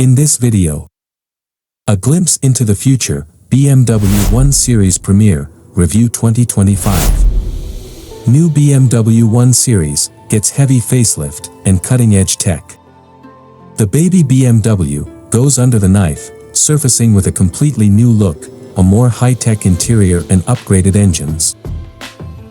In this video, a glimpse into the future, BMW 1 Series Premiere, Review 2025. New BMW 1 Series gets heavy facelift and cutting-edge tech. The baby BMW goes under the knife, surfacing with a completely new look, a more high-tech interior and upgraded engines.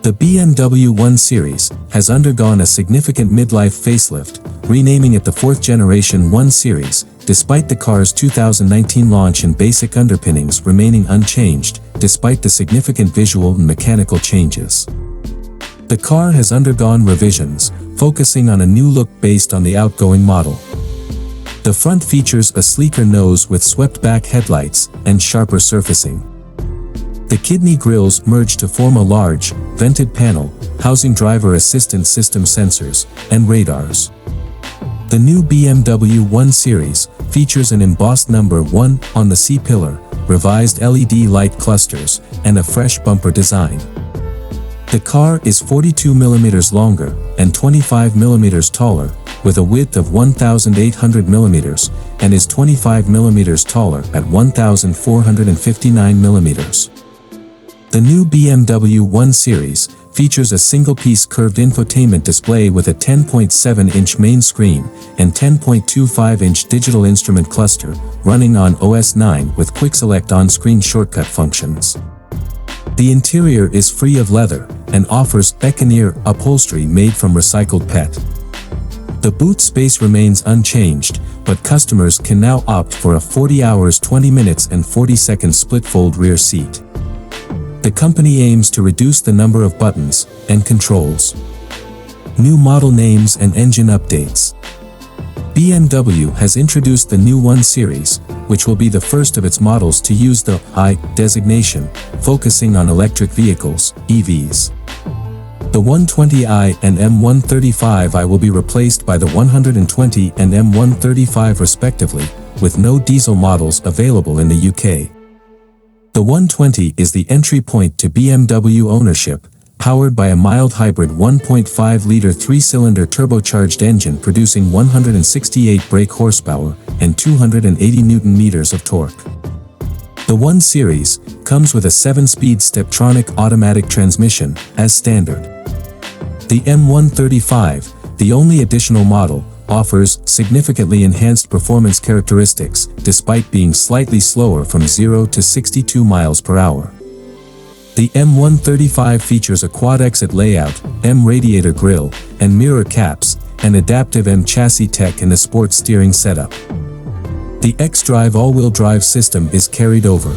The BMW 1 Series has undergone a significant midlife facelift, renaming it the 4th generation 1 Series, despite the car's 2019 launch and basic underpinnings remaining unchanged, despite the significant visual and mechanical changes. The car has undergone revisions, focusing on a new look based on the outgoing model. The front features a sleeker nose with swept-back headlights and sharper surfacing. The kidney grills merge to form a large, vented panel, housing driver assistance system sensors and radars. The new BMW 1 Series features an embossed number 1 on the C-pillar, revised LED light clusters, and a fresh bumper design. The car is 42 mm longer and 25 mm taller, with a width of 1,800 mm, and is 25 mm taller at 1,459 mm. The new BMW 1 Series features a single-piece curved infotainment display with a 10.7-inch main screen and 10.25-inch digital instrument cluster, running on OS 9 with quick-select on-screen shortcut functions. The interior is free of leather and offers Econyr upholstery made from recycled PET. The boot space remains unchanged, but customers can now opt for a 40 hours 20 minutes and 40 seconds split-fold rear seat. The company aims to reduce the number of buttons and controls. New model names and engine updates. BMW has introduced the new 1 Series, which will be the first of its models to use the I designation, focusing on electric vehicles, EVs. The 120i and M135i will be replaced by the 120 and M135 respectively, with no diesel models available in the UK. The 120 is the entry point to BMW ownership, powered by a mild hybrid 1.5-liter 3-cylinder turbocharged engine producing 168 brake horsepower and 280 Nm of torque. The 1 Series comes with a 7-speed Steptronic automatic transmission as standard. The M135, the only additional model, offers significantly enhanced performance characteristics despite being slightly slower from 0 to 62 miles per hour. The M135 features a quad-exit layout, M-radiator grille, and mirror caps, and adaptive M-chassis tech in a sport steering setup. The xDrive all-wheel drive system is carried over.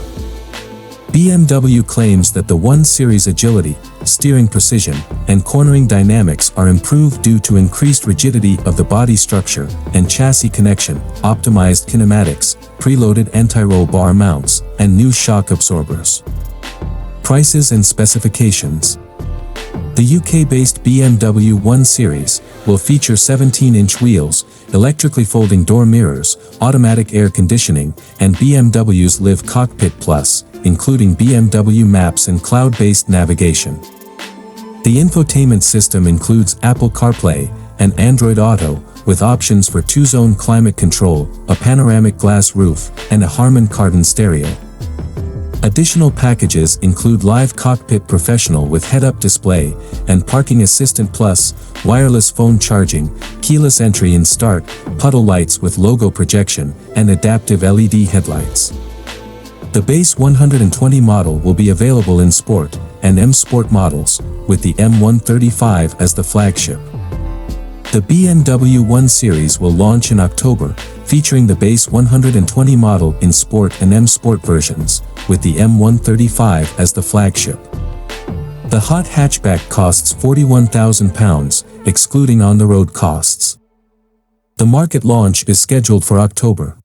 BMW claims that the 1 Series agility, steering precision, and cornering dynamics are improved due to increased rigidity of the body structure and chassis connection, optimized kinematics, preloaded anti-roll bar mounts, and new shock absorbers. Prices and specifications. The UK-based BMW 1 Series will feature 17-inch wheels, electrically folding door mirrors, automatic air conditioning, and BMW's Live Cockpit Plus, including BMW Maps and cloud-based navigation. The infotainment system includes Apple CarPlay and Android Auto, with options for 2-zone climate control, a panoramic glass roof, and a Harman Kardon stereo. Additional packages include Live Cockpit Professional with head-up display and Parking Assistant Plus, wireless phone charging, keyless entry and start, puddle lights with logo projection, and adaptive LED headlights. The base 120 model will be available in Sport and M Sport models, with the M135 as the flagship. The BMW 1 Series will launch in October, featuring the base 120 model in Sport and M Sport versions, with the M135 as the flagship. The hot hatchback costs £41,000, excluding on-the-road costs. The market launch is scheduled for October.